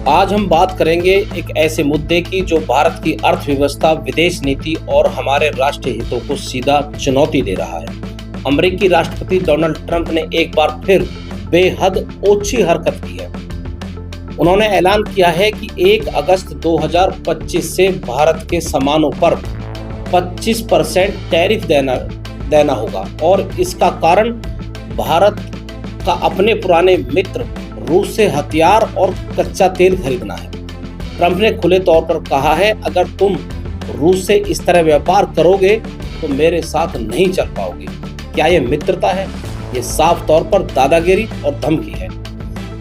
आज हम बात करेंगे एक ऐसे मुद्दे की जो भारत की अर्थव्यवस्था, विदेश नीति और हमारे राष्ट्रीय हितों को सीधा चुनौती दे रहा है। अमेरिकी राष्ट्रपति डोनाल्ड ट्रंप ने एक बार फिर बेहद ओछी हरकत की है। उन्होंने ऐलान किया है कि 1 अगस्त 2025 से भारत के सामानों पर 25% टैरिफ देना होगा और इसका कारण भारत का अपने पुराने मित्र रूस से हथियार और कच्चा तेल खरीदना है। ट्रंप ने खुले तौर पर कहा है, अगर तुम रूस से इस तरह व्यापार करोगे तो मेरे साथ नहीं चल पाओगे। क्या ये मित्रता है? ये साफ तौर पर दादागिरी और धमकी है।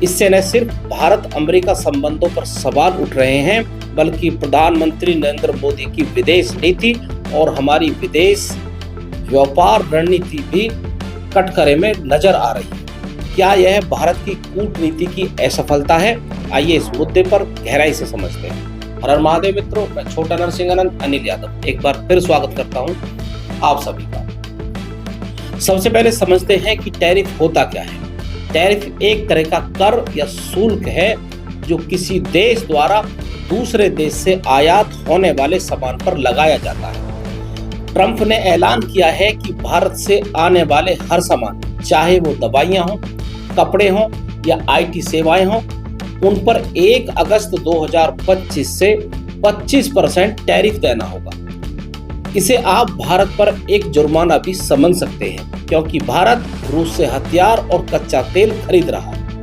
इससे न सिर्फ भारत अमेरिका संबंधों पर सवाल उठ रहे हैं, बल्कि प्रधानमंत्री नरेंद्र मोदी की विदेश नीति और हमारी विदेश व्यापार रणनीति भी कटघरे में नजर आ रही है। क्या यह भारत की कूटनीति की असफलता है? आइए इस मुद्दे पर गहराई से समझते हैं। हर हर महादेव मित्रों, मैं छोटा नरसिंह अनिल यादव एक बार फिर स्वागत करता हूं आप सभी का। सबसे पहले समझते हैं कि टैरिफ होता क्या है। टैरिफ एक तरह का कर या शुल्क है जो किसी देश द्वारा दूसरे देश से आयात होने वाले सामान पर लगाया जाता है। ट्रंप ने ऐलान किया है कि भारत से आने वाले हर सामान, चाहे वो दवाइयां हों, कपड़े हों या आईटी सेवाएं हों, उन पर 1 अगस्त 2025 से 25% टैरिफ देना होगा। इसे आप भारत पर एक जुर्माना भी समझ सकते हैं, क्योंकि भारत रूस से हथियार और कच्चा तेल खरीद रहा है।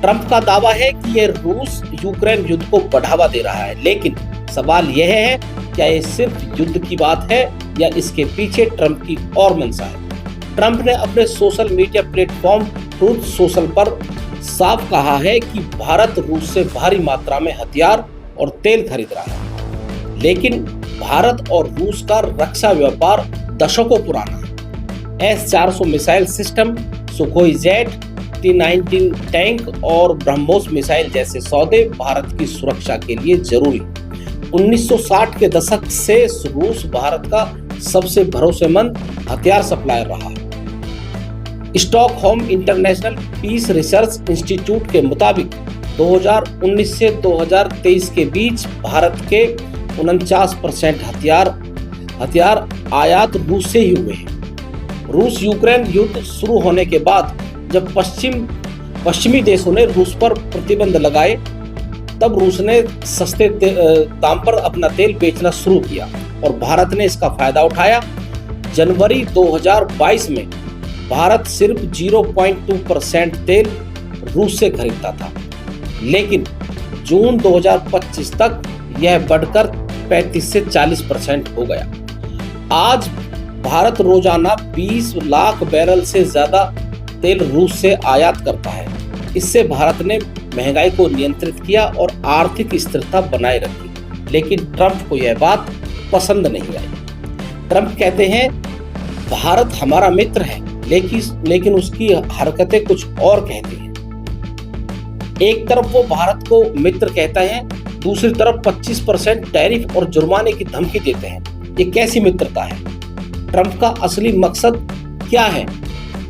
ट्रंप का दावा है कि यह रूस यूक्रेन युद्ध को बढ़ावा दे रहा है, लेकिन सवाल यह है, क्या यह सिर्फ युद्ध की बात है या इसके पीछे ट्रंप की और मंशा है? ट्रंप ने अपने social media platform truth social पर साफ कहा है कि भारत रूस से भारी मात्रा में हथियार और तेल खरीद रहा है, लेकिन भारत और रूस का रक्षा व्यापार दशकों पुराना है। S-400 missile system, Sukhoi jet, T-19 tank और ब्रह्मोस मिसाइल जैसे सौदे भारत की सुरक्षा के लिए जरूरी। 1960 के दशक से रूस भारत का सबसे भरोसेमंद हथियार सप्लायर रहा है। Stockholm International Peace Research Institute के मुताबिक 2019 से 2023 के बीच भारत के 49% हथियार आयात रूस से ही हुए हैं। रूस यूक्रेन युद्ध शुरू होने के बाद जब पश्चिमी देशों ने रूस पर प्रतिबंध लगाए, तब रूस ने सस्ते दाम पर अपना तेल बेचना शुरू किया और भारत ने इसका फायदा उठाया। जनवरी 2022 में भारत सिर्फ 0.2% तेल रूस से खरीदता था, लेकिन जून 2025 तक यह बढ़कर 35 से 40% हो गया। आज भारत रोजाना 20 लाख बैरल से ज्यादा तेल रूस से आयात करता है। इससे भारत ने महंगाई को नियंत्रित किया और आर्थिक स्थिरता बनाए रखी, लेकिन ट्रंप को यह बात पसंद नहीं आई। ट्रंप कहते हैं, भारत हमारा मित्र है, लेकिन उसकी हरकतें कुछ और कहती हैं। एक तरफ वो भारत को मित्र कहता है, दूसरी तरफ 25% टैरिफ और जुर्माने की धमकी देते हैं। ये कैसी मित्रता है? ट्रंप का असली मकसद क्या है?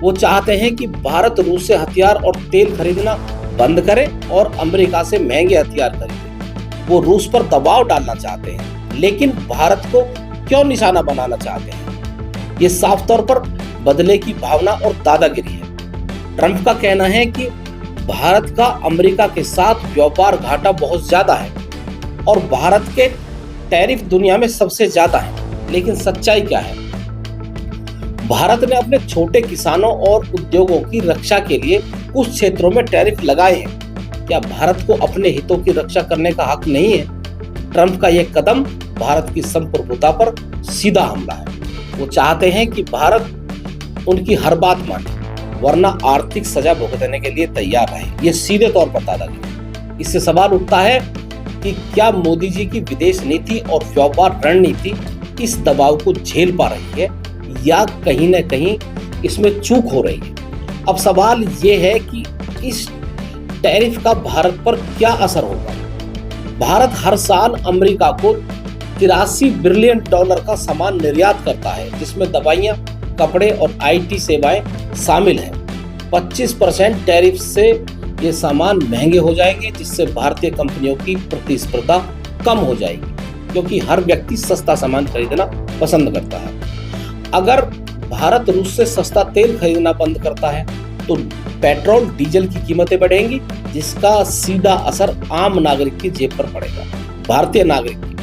वो चाहते हैं कि भारत रूस से हथियार और तेल खरीदना बंद करे और अमेरिका से महंगे हथियार खरीदे। वो रूस पर दबाव डालना चाहते हैं, लेकिन भारत को क्यों निशाना बनाना चाहते हैं? ये साफ तौर पर बदले की भावना और दादागिरी है। ट्रंप का कहना है कि भारत का अमेरिका के साथ व्यापार घाटा बहुत ज्यादा है और भारत के टैरिफ दुनिया में सबसे ज्यादा है, लेकिन सच्चाई क्या है? भारत ने अपने छोटे किसानों और उद्योगों की रक्षा के लिए कुछ क्षेत्रों में टैरिफ लगाए हैं। क्या भारत को अपने हितों की रक्षा करने का हक नहीं है? ट्रंप का यह कदम भारत की संप्रभुता पर सीधा हमला है। वो चाहते हैं कि भारत उनकी हर बात माने, वरना आर्थिक सजा भुगतने के लिए तैयार रहे। ये सीधे तौर पर दादागिरी। इससे सवाल उठता है कि क्या मोदी जी की विदेश नीति और व्यापार रणनीति इस दबाव को झेल पा रही है या कहीं न कहीं इसमें चूक हो रही है? अब सवाल ये है कि इस टैरिफ का भारत पर क्या असर होगा। भारत हर साल अमेरिका को $83 बिलियन का सामान निर्यात करता है, जिसमें दवाइयां, कपड़े और आईटी सेवाएं शामिल हैं। 25% टैरिफ से ये सामान महंगे हो जाएंगे, जिससे भारतीय कंपनियों की प्रतिस्पर्धा कम हो जाएगी, क्योंकि हर व्यक्ति सस्ता सामान खरीदना पसंद करता है। अगर भारत रूस से सस्ता तेल खरीदना बंद करता है तो पेट्रोल डीजल की कीमतें बढ़ेंगी, जिसका सीधा असर आम नागरिक की जेब पर पड़ेगा। भारतीय नागरिक की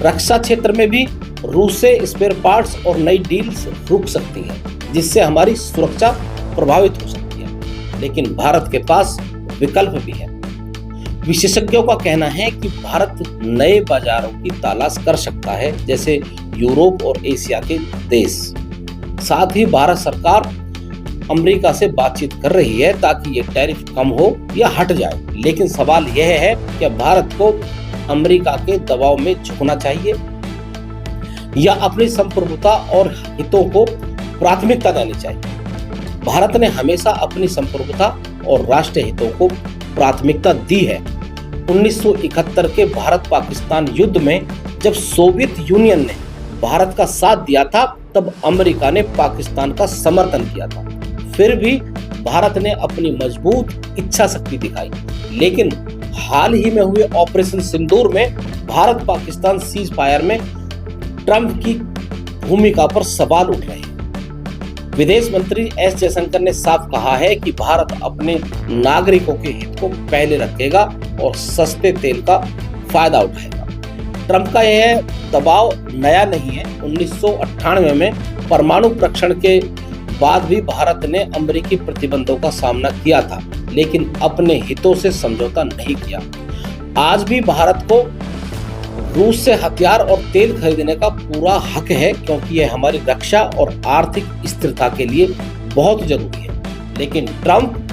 रक्षा क्षेत्र में भी रूस से स्पेयर पार्ट्स और नई डील्स रुक सकती हैं, जिससे हमारी सुरक्षा प्रभावित हो सकती है। लेकिन भारत के पास विकल्प भी है। विशेषज्ञों का कहना है कि भारत नए बाजारों की तलाश कर सकता है, जैसे यूरोप और एशिया के देश। साथ ही भारत सरकार अमेरिका से बातचीत कर रही है ताकि ये टैरिफ कम हो या हट जाए। लेकिन सवाल यह है कि भारत को अमेरिका के दबाव में झुकना चाहिए या अपनी संप्रभुता और हितों को प्राथमिकता देनी चाहिए। भारत ने हमेशा अपनी संप्रभुता और राष्ट्रीय हितों को प्राथमिकता दी है। 1971 के भारत पाकिस्तान युद्ध में जब सोवियत यूनियन ने भारत का साथ दिया था, तब अमेरिका ने पाकिस्तान का समर्थन किया था। फिर भी भारत ने अपनी मजबूत इच्छा शक्ति दिखाई। लेकिन हाल ही में हुए ऑपरेशन सिंदूर में भारत पाकिस्तान सीज फायर में ट्रंप की भूमिका पर सवाल उठ रहे हैं। विदेश मंत्री एस जयशंकर ने साफ कहा है कि भारत अपने नागरिकों के हित को पहले रखेगा और सस्ते तेल का फायदा उठाएगा। ट्रंप का यह दबाव नया नहीं है। 1998 में परमाणु परीक्षण के बाद भी भारत ने अमेरिकी प्रतिबंधों का सामना किया था, लेकिन अपने हितों से समझौता नहीं किया। आज भी भारत को रूस से हथियार और तेल खरीदने का पूरा हक है, क्योंकि यह हमारी रक्षा और आर्थिक स्थिरता के लिए बहुत जरूरी है। लेकिन ट्रंप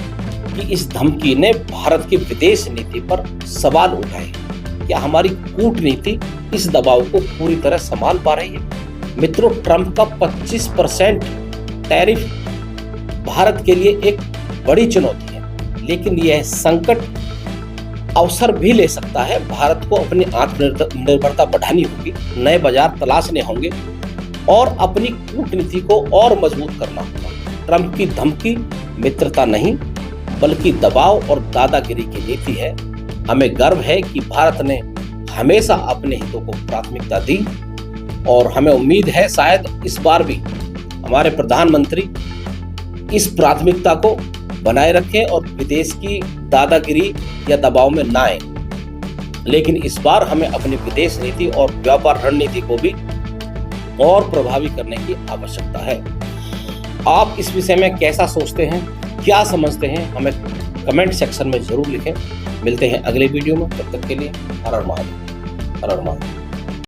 की इस धमकी ने भारत की विदेश नीति पर सवाल उठाए। क्या हमारी कूटनीति इस दबाव को पूरी तरह संभाल पा रही है? मित्रों, ट्रंप का 25% टैरिफ भारत के लिए एक बड़ी चुनौती है, लेकिन यह संकट अवसर भी ले सकता है। भारत को अपनी आत्मनिर्भरता बढ़ानी होगी, नए बाजार तलाशने होंगे और अपनी कूटनीति को और मजबूत करना होगा। ट्रंप की धमकी मित्रता नहीं, बल्कि दबाव और दादागिरी की नीति है। हमें गर्व है कि भारत ने हमेशा अपने हितों को प्राथमिकता दी और हमें उम्मीद है शायद इस बार भी हमारे प्रधानमंत्री इस प्राथमिकता को बनाए रखें और विदेश की दादागिरी या दबाव में ना आए। लेकिन इस बार हमें अपनी विदेश नीति और व्यापार रणनीति को भी और प्रभावी करने की आवश्यकता है। आप इस विषय में कैसा सोचते हैं, क्या समझते हैं, हमें कमेंट सेक्शन में जरूर लिखें। मिलते हैं अगले वीडियो में, तब तक के लिए हर हर महादेव। हर हर महादेव।